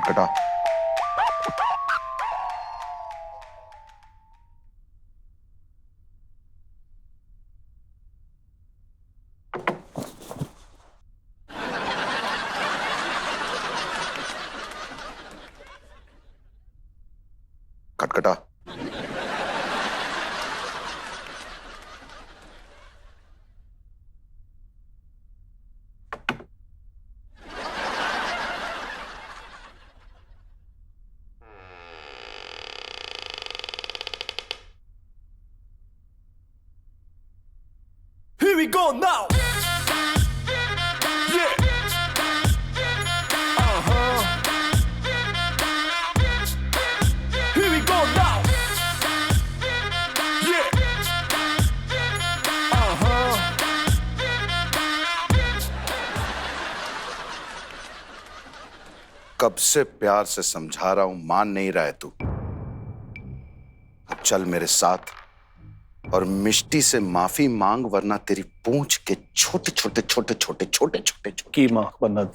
खटखटा। खटखटा। Here we go now. Yeah. Here we go now. Yeah. कब से प्यार से समझा रहा हूं, मान नहीं रहा है तू। अब चल मेरे साथ और मिष्टी से माफी मांग, वरना तेरी पूंछ के छोटे छोटे छोटे छोटे छोटे छोटे कीमा बनत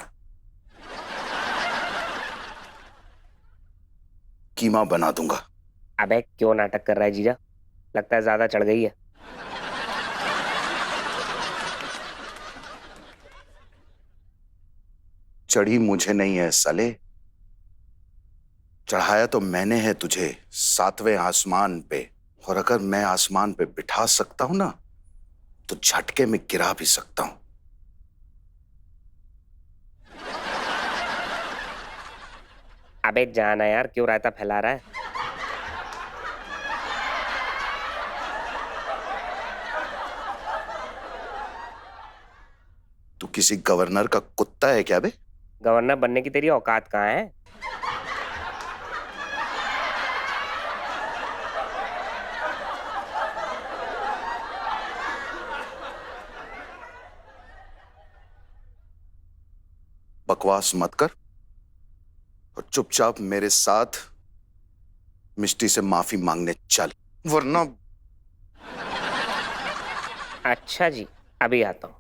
कीमा बना दूंगा। अबे क्यों नाटक कर रहा है जीजा? लगता है ज्यादा चढ़ गई है। चढ़ी मुझे नहीं है साले, चढ़ाया तो मैंने है तुझे 7वें आसमान पे। और अगर मैं आसमान पे बिठा सकता हूं ना, तो झटके में गिरा भी सकता हूं। अबे जाना यार, क्यों रायता फैला रहा है? तू किसी गवर्नर का कुत्ता है क्या बे? गवर्नर बनने की तेरी औकात कहाँ है? बकवास मत कर और चुपचाप मेरे साथ मिष्टी से माफी मांगने चल, वरना। अच्छा जी, अभी आता हूं।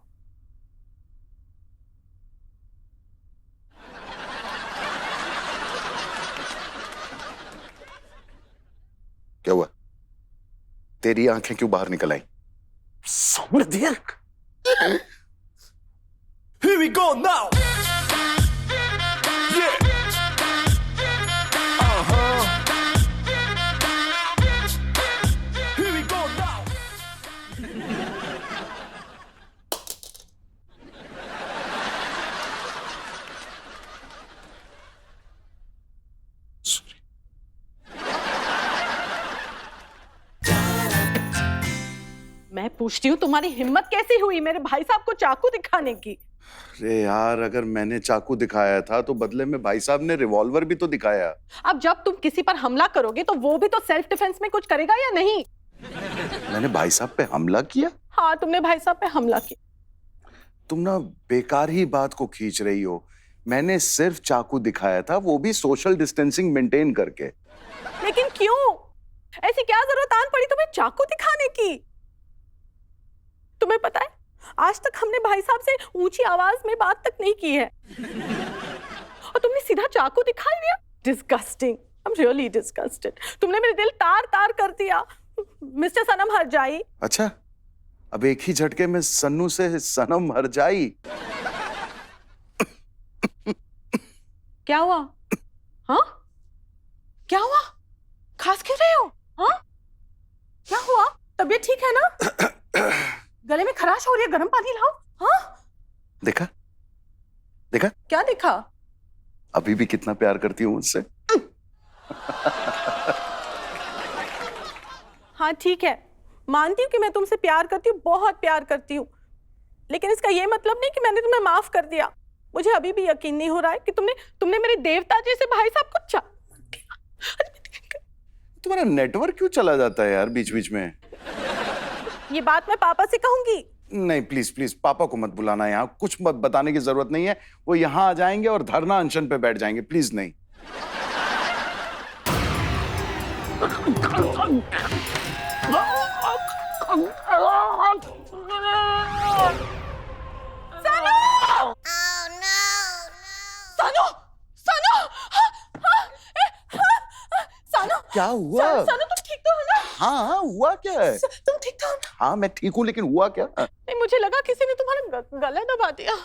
क्या हुआ? तेरी आंखें क्यों बाहर निकल आई? समझ दिया। Here we go now. Yeah. Here we go now. मैं पूछती हूँ तुम्हारी हिम्मत कैसी हुई मेरे भाई साहब को चाकू दिखाने की? अरे यार, अगर मैंने चाकू दिखाया था तो बदले में भाई साहब ने रिवॉल्वर भी तो दिखाया। अब जब तुम किसी पर हमला करोगे तो वो भी तो सेल्फ डिफेंस में कुछ करेगा या नहीं? मैंने भाई साहब पे हमला किया? हाँ, तुमने भाई साहब पे हमला किया। तुम ना बेकार ही बात को खींच रही हो। मैंने सिर्फ चाकू दिखाया था, वो भी सोशल डिस्टेंसिंग मेंटेन करके। लेकिन क्यों? ऐसी क्या जरूरत आन पड़ी तुम्हें चाकू दिखाने की? तुम्हें पता है, आज तक हमने भाई साहब से ऊंची आवाज में बात तक नहीं की है और तुमने सीधा चाकू दिखा लिया। Disgusting, I am really disgusted. तुमने मेरे दिल तार तार कर दिया मिस्टर सनम हरजाई। अच्छा, अब एक ही झटके में सन्नू से सनम हरजाई। क्या हुआ? हाँ, क्या हुआ? खांस क्यों रहे हो? हाँ, क्या हुआ? तबीयत ठीक है ना? गले में खराश हो रही है, गर्म पानी लाओ। हाँ, देखा देखा? क्या देखा? अभी भी कितना प्यार करती हूँ मुझसे। हाँ ठीक है, मानती हूँ कि मैं तुमसे प्यार करती हूँ, बहुत प्यार करती हूँ, लेकिन इसका ये मतलब नहीं कि मैंने तुम्हें माफ कर दिया। मुझे अभी भी यकीन नहीं हो रहा है कि तुमने मेरे देवता जैसे भाई साहब को तुम्हारा नेटवर्क क्यों चला जाता है यार बीच बीच में? ये बात मैं पापा से कहूंगी। नहीं, प्लीज प्लीज पापा को मत बुलाना, यहाँ कुछ मत बताने की जरूरत नहीं है। वो यहाँ आ जाएंगे और धरना अनशन पे बैठ जाएंगे। प्लीज नहीं। सनू! सनू! क्या हुआ? सानू तुम ठीक तो हो ना? हाँ हाँ, हुआ क्या है? तुम ठीक तो हो ना? हाँ मैं ठीक हूँ, लेकिन हुआ क्या? नहीं, मुझे लगा किसी ने तुम्हारा गला दबा दिया।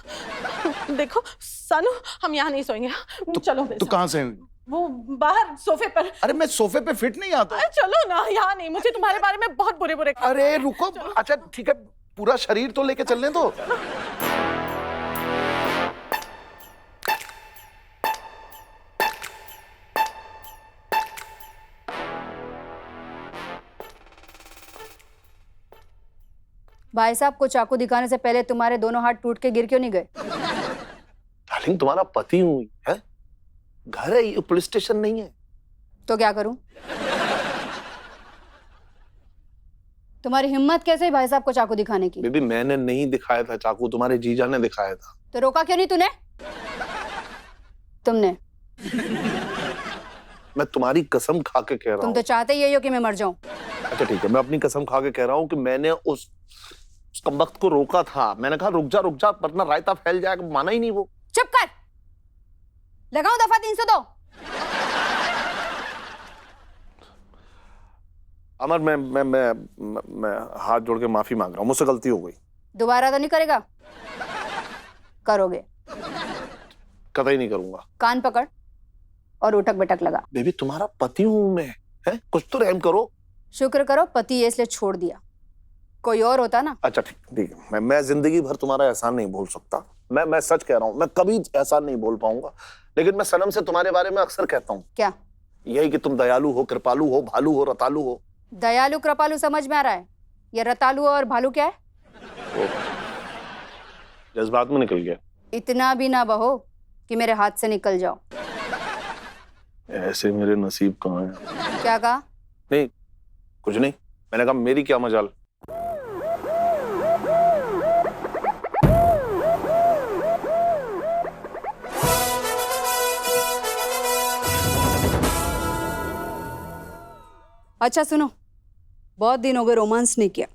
देखो सानू, हम यहाँ नहीं सोएंगे। चलो मेरे तू साथ। कहाँ से? वो बाहर सोफे पर। अरे मैं सोफे पे फिट नहीं आता। अरे चलो ना, यहाँ नहीं, मुझे तुम्हारे बारे में बहुत बुरे बुरे ख्याल। अरे रुको, अच्छा ठीक है, पूरा शरीर तो लेके चलने दो। भाई साहब को चाकू दिखाने से पहले तुम्हारे दोनों हाथ टूट के गिर क्यों नहीं गए? डार्लिंग तुम्हारा पति हूँ है, घर है ये, पुलिस स्टेशन नहीं है। तो क्या करूं? तुम्हारी हिम्मत कैसे हुई भाई साहब को चाकू दिखाने की? बेबी मैंने नहीं दिखाया था चाकू, तुम्हारे जीजा ने दिखाया था। तो रोका क्यों नहीं तूने? तुमने? मैं तुम्हारी कसम खा के कह रहा तुम हूँ। तो चाहते ही यही हो कि मैं मर जाऊं। अच्छा ठीक है, मैं अपनी कसम खा के कह रहा हूँ कि मैंने उस कमबख्त को रोका था। मैंने कहा रुक जा वरना रायता फैल जाएगा। माना ही नहीं वो। चुप कर, लगाऊं दफा 302। अमर मैं हाथ जोड़ के माफी मांग रहा हूँ, मुझसे गलती हो गई। दोबारा तो नहीं करेगा? करोगे? कतई नहीं करूंगा। कान पकड़ और उठक बैठक लगा। बेबी तुम्हारा पति हूं मैं, है? कुछ तो रहम करो। शुक्र करो पति है इसलिए छोड़ दिया, कोई और होता ना। अच्छा ठीक है, मैं जिंदगी भर तुम्हारा एहसान नहीं भूल सकता। मैं सच कह रहा हूँ, मैं कभी एहसान नहीं भूल पाऊंगा। लेकिन मैं सनम से तुम्हारे बारे में अक्सर कहता हूँ। क्या? यही कि तुम दयालु हो, कृपालु हो, भालू हो, रतालु हो। दयालु कृपालु समझ में आ रहा है, ये रतालु और भालू क्या है? जज्बात में निकल गया। इतना भी ना बहो कि मेरे हाथ से निकल जाओ। ऐसे मेरे नसीब कहाँ हैं? क्या कहा? नहीं कुछ नहीं, मैंने कहा मेरी क्या मजाल। अच्छा सुनो, बहुत दिन हो गए रोमांस नहीं किया।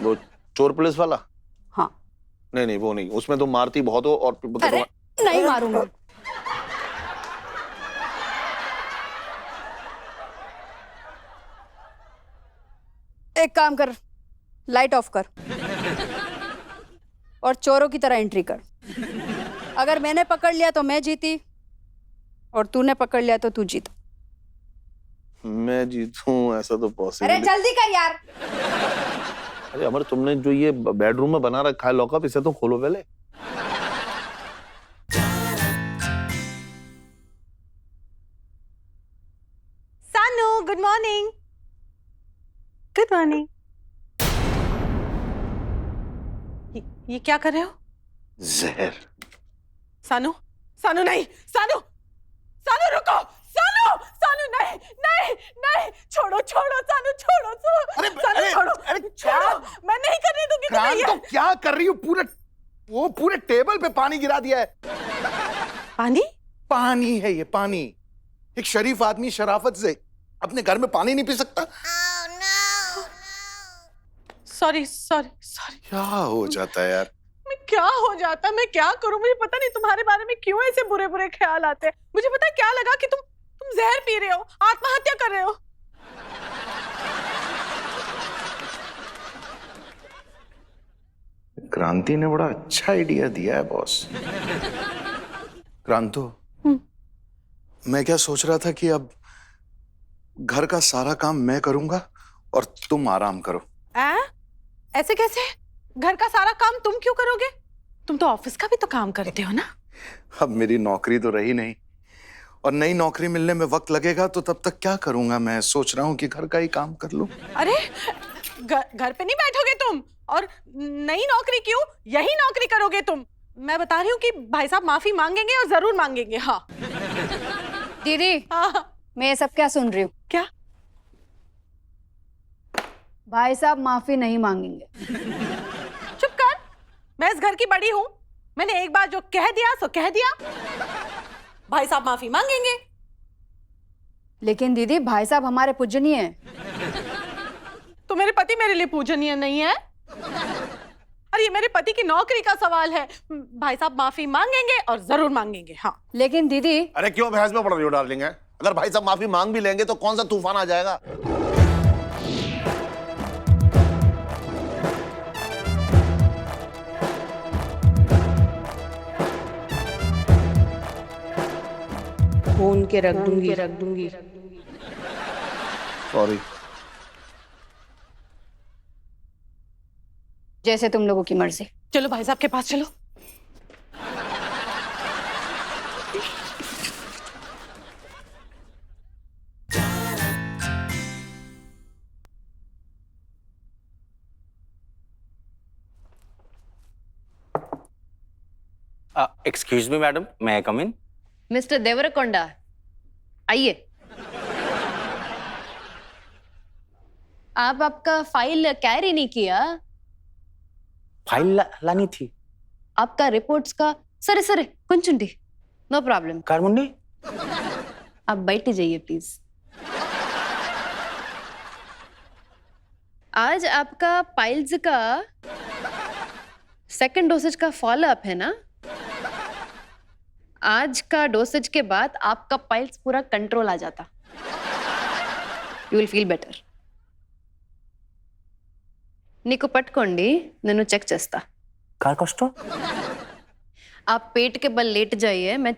वो चोर पुलिस वाला? हाँ। नहीं वो नहीं, उसमें तुम मारती बहुत हो और अरे नहीं मारूंगा। एक काम कर, लाइट ऑफ कर और चोरों की तरह एंट्री कर। अगर मैंने पकड़ लिया तो मैं जीती और तूने पकड़ लिया तो तू जीता। मैं जीतूं ऐसा तो पॉसिबल। अरे जल्दी कर यार। अरे अमर तुमने जो ये बेडरूम में बना रखा है लॉकअप, इसे तो खोलो पहले। सानू गुड मॉर्निंग। Good morning. ये क्या कर रहे हो? जहर। सानू, सानू नहीं, सानू, सानू रुको, सानू, सानू नहीं, नहीं, नहीं, छोड़ो, छोड़ो, सानू छोड़ो, सानू छोड़ो, छोड़ो, मैं नहीं करने दूंगी तुम्हें ये। तो क्या कर रही हो? पूरे टेबल पे पानी गिरा दिया है। पानी? पानी है ये, पानी। एक शरीफ आदमी शराफत से अपने घर में पानी नहीं पी सकता? Sorry, sorry, sorry. क्या हो जाता है यार? मैं क्या हो जाता, मैं क्या करूं? मुझे पता नहीं तुम्हारे बारे में क्यों ऐसे बुरे बुरे ख्याल आते हैं। मुझे पता है क्या लगा कि तुम जहर पी रहे हो, आत्महत्या कर रहे हो। क्रांति ने बड़ा अच्छा आइडिया दिया है बॉस। क्रांतो, मैं क्या सोच रहा था कि अब घर का सारा काम मैं करूंगा और तुम आराम करो। ऐसे कैसे? घर का सारा काम तुम क्यों करोगे? तुम तो ऑफिस का भी तो काम करते हो ना। अब मेरी नौकरी तो रही नहीं और नई नौकरी मिलने में वक्त लगेगा, तो तब तक क्या करूंगा? मैं सोच रहा हूँ कि घर का ही काम कर लूं। अरे घर पे नहीं बैठोगे तुम, और नई नौकरी क्यों? यही नौकरी करोगे तुम। मैं बता रही हूँ कि भाई साहब माफी मांगेंगे और जरूर मांगेंगे। हाँ दीदी, हाँ। मैं ये सब क्या सुन रही हूँ? क्या? भाई साहब माफी नहीं मांगेंगे। चुप कर, मैं इस घर की बड़ी हूँ, मैंने एक बार जो कह दिया सो कह दिया। भाई साहब माफी मांगेंगे। लेकिन दीदी भाई साहब हमारे पूजनीय हैं। तो मेरे पति मेरे लिए पूजनीय नहीं है? अरे ये मेरे पति की नौकरी का सवाल है। भाई साहब माफी मांगेंगे और जरूर मांगेंगे। हाँ। लेकिन दीदी, अरे क्यों बहस में पड़ रही हो डार्लिंग? है अगर भाई साहब माफी मांग भी लेंगे तो कौन सा तूफान आ जाएगा? फोन के रख दूंगी सॉरी। जैसे तुम लोगों की मर्जी। चलो भाई साहब के पास चलो। एक्सक्यूज मी मैडम, मैं कम इन? मिस्टर देवरकोंडा, आइए। आप आपका फाइल कैरी नहीं किया? फाइल लानी थी। आपका रिपोर्ट्स का सरे सरे कुंचुंडी। No problem. कारमुंडी? आप बैठ जाइए प्लीज। आज आपका पाइल्स का सेकंड डोसेज का फॉलो अप है ना? आज का डोसेज के बाद आपका पाइल्स पूरा कंट्रोल आ जाता। You will feel better. నీకు పట్టుకోండి, నేను చెక్ చేస్తా। कार कष्ट? आप पेट के बल लेट जाइए, मैं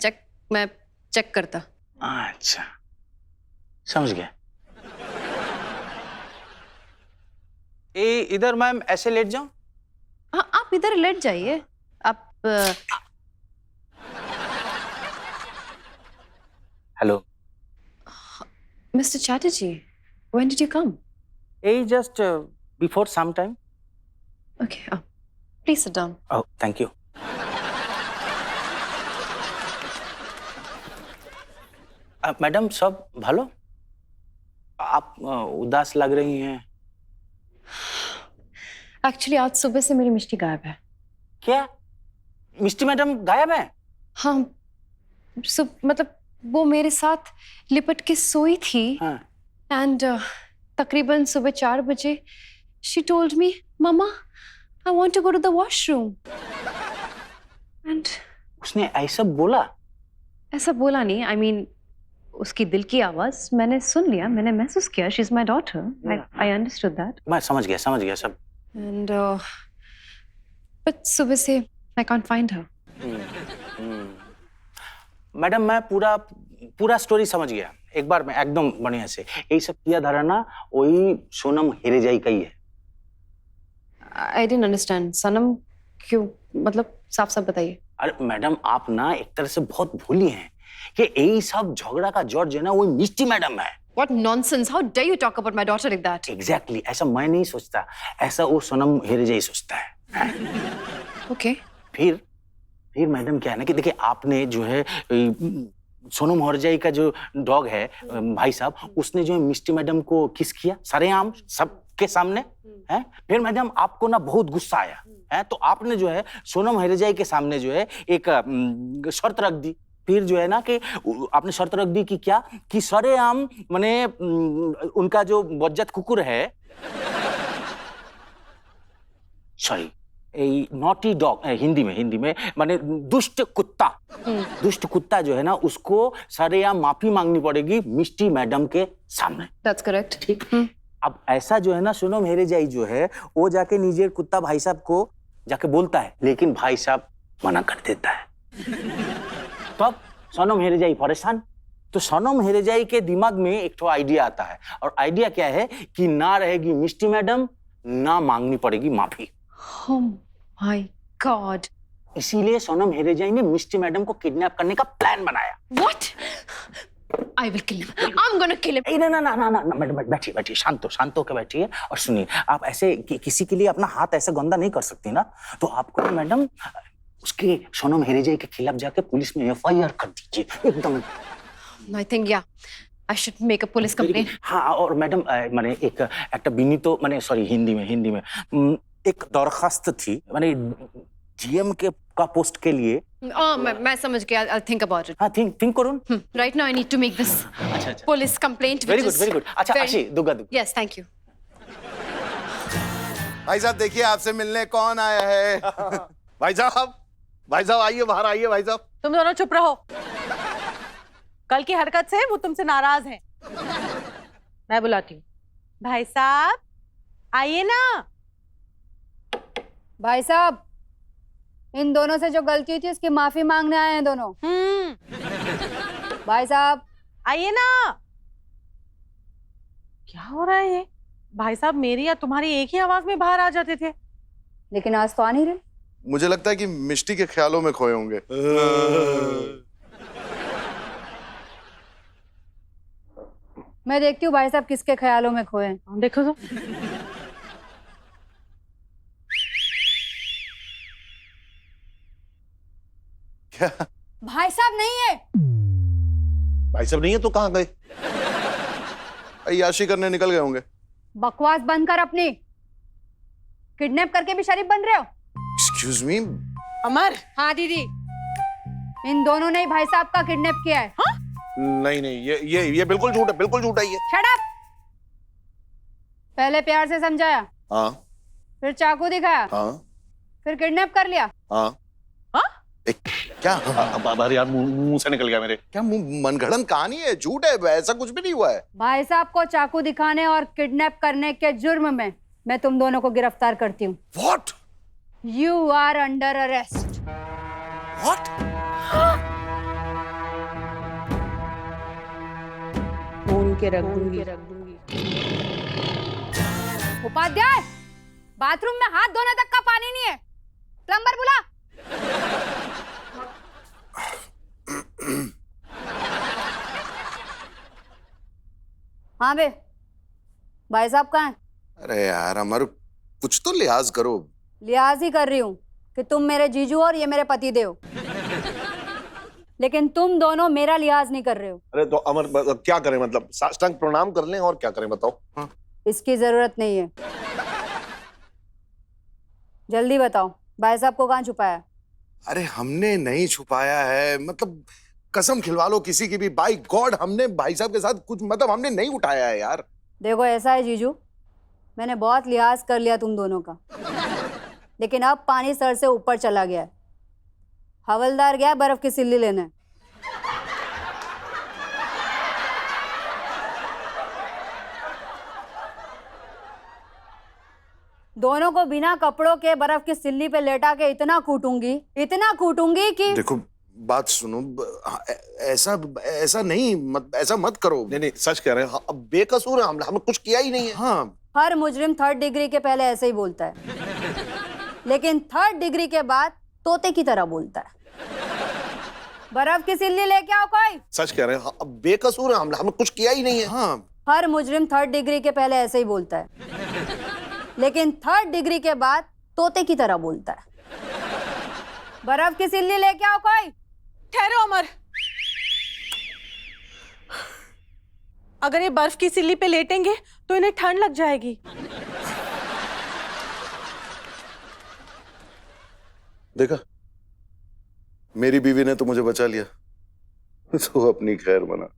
चेक करता। अच्छा, समझ गया। इधर मैम ऐसे लेट जाऊं? हाँ, आप इधर लेट जाइए। आप hello mister Chatterjee, when did you come? Just before some time. Okay, please sit down. Oh, thank you. Madam सब भालो? आप उदास लग रही हैं। एक्चुअली आज सुबह से मेरी मिष्टी गायब है। क्या मिस्टी मैडम गायब है? हाँ, मतलब वो मेरे साथ लिपट के सोई थी हाँ। एंड तकरीबन सुबह 4 बजे she told me, Mama, I want to go to the washroom. And उसने ऐसा बोला? ऐसा बोला नहीं, I mean उसकी दिल की आवाज मैंने सुन लिया, मैंने महसूस किया। She's my daughter. I understood that. मैं समझ गया सब। And but सुबह से I can't find her. Madam मैं पूरा स्टोरी समझ गया एक बार में एकदम बढ़िया से। यही सब किया धारा ना वही सोनम हिरेजाई का ही है। I didn't understand. सनम क्यों, मतलब साफ साफ बताइए। अरे मैडम आप ना एक तरह से बहुत भूली हैं कि यही सब झगड़ा का जड़ जो है ना वो मिस्टी मैडम है। What nonsense! How dare you talk about my daughter like that? Exactly, ऐसा मैं नहीं सोचता, ऐसा वो सोनम हिरेजाई सोचता है। Okay. फिर मैडम क्या है ना कि देखिए आपने जो है सोनम हिरेजाई का जो डॉग है भाई साहब, उसने जो है मिस्टी मैडम को किस किया सरेआम सबके सामने है। फिर मैडम आपको ना बहुत गुस्सा आया है, तो आपने जो है सोनम हिरेजाई के सामने जो है एक शर्त रख दी। फिर जो है ना कि आपने शर्त रख दी कि क्या कि सरेआम माने उनका जो बज्जत कुकुर है, सॉरी नॉटी डॉग, हिंदी में माने दुष्ट कुत्ता जो है ना उसको सरेआम माफी मांगनी पड़ेगी मिस्टी मैडम के सामने। That's correct. ठीक। अब ऐसा जो है ना सोनम हिरेजाई जो है वो जाके निजे कुत्ता भाई साहब को जाके बोलता है, लेकिन भाई साहब मना कर देता है। तब सोनम हिरेजाई परेशान। तो सोनम हिरेजाई के दिमाग में एक तो आइडिया आता है, और आइडिया क्या है कि ना रहेगी मिस्टी मैडम, ना मांगनी पड़ेगी माफी। Oh my God. इसीलिए सोनम हिरेजाई ने मिस्टी मैडम को किडनैप करने का प्लान बनाया। What? I will kill him. I'm gonna kill him. ना मैडम बैठिए शांत होकर बैठिए और सुनिए। आप ऐसे किसी के लिए अपना हाथ ऐसे गंदा नहीं कर सकती ना, तो आपको ना मैडम उसके सोनम हिरेजाई के खिलाफ जाके पुलिस में FIR कर दीजिए एकदम। I think yeah, I should make a police complaint. हाँ, और मैडम माने एक बिनीतो माने सॉरी हिंदी में एक दरखास्त थी माने GM का पोस्ट के लिए। मैं समझ गया। I'll think about it. हाँ, थिंक करूँ। Right now I need to make this police complaint. Very good. अच्छा अच्छी दुगा। Yes, thank you. भाई साहब देखिए आपसे मिलने कौन आया है। भाई साहब आइए, बाहर आइए भाई साहब। तुम दोनों चुप रहो। कल की हरकत से वो तुमसे नाराज हैं। मैं बुलाती हूँ। भाई साहब आइए ना। भाई साहब, इन दोनों से जो गलती हुई थी उसकी माफी मांगने आए हैं दोनों। भाई साहब आइए ना। क्या हो रहा है ये? भाई साहब मेरी या तुम्हारी एक ही आवाज में बाहर आ जाते थे। लेकिन आज तो आ नहीं रहे। मुझे लगता है कि मिष्टी के ख्यालों में खोए होंगे। मैं देखती हूँ भाई साहब किसके ख्यालों में खोए हैं। देखो तो। क्या? भाई साहब नहीं है। भाई साहब नहीं है तो कहाँ गए? अय्याशी करने निकल गए होंगे। बकवास बंद कर अपनी। किडनैप करके भी शरीफ बन रहे हो? Excuse me. अमर। हाँ दीदी, इन दोनों ने ही भाई साहब का किडनैप किया है। हाँ? नहीं नहीं, ये बिल्कुल झूठ है, बिल्कुल झूठ है ये। Shut up. पहले प्यार से समझाया, हाँ फिर चाकू दिखाया, हाँ फिर किडनैप कर लिया। हाँ। क्या? अब यार मुंह से निकल गया मेरे। क्या मनगढ़ंत कहानी है, झूठ है, ऐसा कुछ भी नहीं हुआ है। भाई साहब को चाकू दिखाने और किडनैप करने के जुर्म में मैं तुम दोनों को गिरफ्तार करती हूँ। What? You are under arrest. What? Phone के रख दूंगी। उपाध्याय, बाथरूम में हाथ धोने तक का पानी नहीं है, प्लम्बर बुला। हाँ बे, भाई साहब कहाँ हैं? अरे यार अमर, कुछ तो लिहाज करो। लिहाज ही कर रही हूँ कि तुम मेरे जीजू और ये मेरे पति देव, लेकिन तुम दोनों मेरा लिहाज नहीं कर रहे हो। अरे तो अमर क्या करें, मतलब साष्टांग प्रणाम कर लें और क्या करें बताओ? हाँ? इसकी जरूरत नहीं है। जल्दी बताओ, भाई साहब को कहाँ छुपाया? अरे हमने नहीं छुपाया है, मतलब कसम खिलवा लो किसी की भी, बाय गॉड हमने भाई साहब के साथ कुछ, मतलब हमने नहीं उठाया है यार। देखो ऐसा है जीजू, मैंने बहुत लिहाज कर लिया तुम दोनों का, लेकिन अब पानी सर से ऊपर चला गया है। हवलदार गया बर्फ की सिल्ली लेने। दोनों को बिना कपड़ों के बर्फ की सिल्ली पे लेटा के इतना कूटूंगी कि देखो बात सुनो, ऐसा नहीं, ऐसा मत करो। नहीं नहीं, सच कह रहे हैं, अब बेकसूर है, हमने कुछ किया ही नहीं है। हाँ, हर मुजरिम 3rd डिग्री के पहले ऐसे ही बोलता है, लेकिन 3rd डिग्री के बाद तोते की तरह बोलता है। बर्फ की सिल्ली लेके आओ कोई। सच कह रहे हैं, अब बेकसूर है, हमने कुछ किया ही नहीं है। हाँ, हर मुजरिम 3rd डिग्री के पहले ऐसे ही बोलता है, लेकिन 3rd डिग्री के बाद तोते की तरह बोलता है। बर्फ की सिल्ली लेके आओ कोई। ठहरो अमर, अगर ये बर्फ की सिल्ली पे लेटेंगे तो इन्हें ठंड लग जाएगी। देखा, मेरी बीवी ने तो मुझे बचा लिया, तो अपनी खैर बना।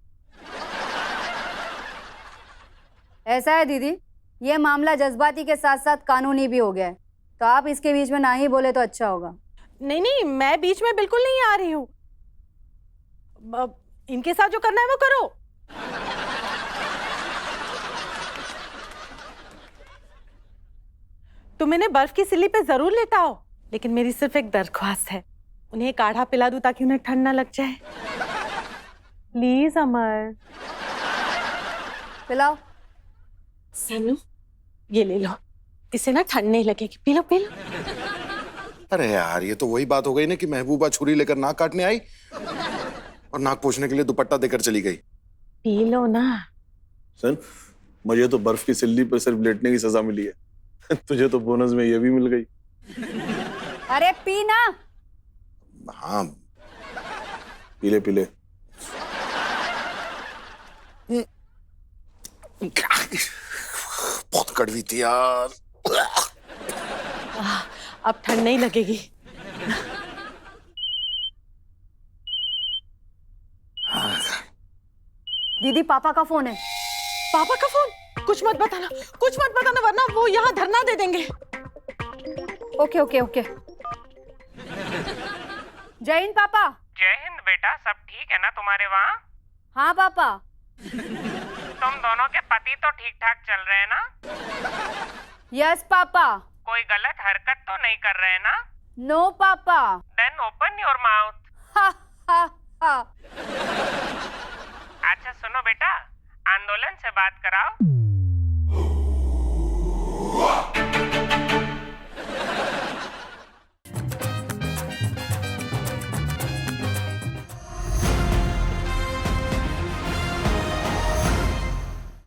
ऐसा है दीदी, ये मामला जज्बाती के साथ साथ कानूनी भी हो गया है, तो आप इसके बीच में ना ही बोले तो अच्छा होगा। नहीं नहीं, मैं बीच में बिल्कुल नहीं आ रही हूँ। इनके साथ जो करना है वो करो। तुम इन्हें बर्फ की सिल्ली पे जरूर लेटाओ, लेकिन मेरी सिर्फ एक दरख्वास्त है, उन्हें काढ़ा पिला दूं ताकि उन्हें ठंड ना लग जाए। प्लीज अमर। पिलाओ। सनू, ये ले लो, इससे ना ठंड नहीं लगेगी। P low P low. अरे यार, ये तो वही बात हो गई ना कि महबूबा छुरी लेकर नाक काटने आई और नाक पोंछने के लिए दुपट्टा देकर चली गई। पी लो ना। सर, मुझे तो बर्फ की सिल्ली पर सिर्फ लेटने की सजा मिली है, तुझे तो बोनस में ये भी मिल गई। अरे पी ना। हाँ, पीले पीले। बहुत कड़वी थी यार। अब ठंड नहीं लगेगी। दीदी पापा का फोन है। पापा का फोन? कुछ मत बताना, कुछ मत बताना, वरना वो यहाँ धरना दे देंगे। Okay okay okay. जय हिंद पापा। जय हिंद बेटा, सब ठीक है ना तुम्हारे वहाँ? हाँ पापा। तुम दोनों के पति तो ठीक ठाक चल रहे हैं ना? Yes papa. कोई गलत हरकत तो नहीं कर रहे हैं ना? नो पापा। Then open your mouth. हा हा हा। अच्छा सुनो बेटा, आंदोलन से बात कराओ।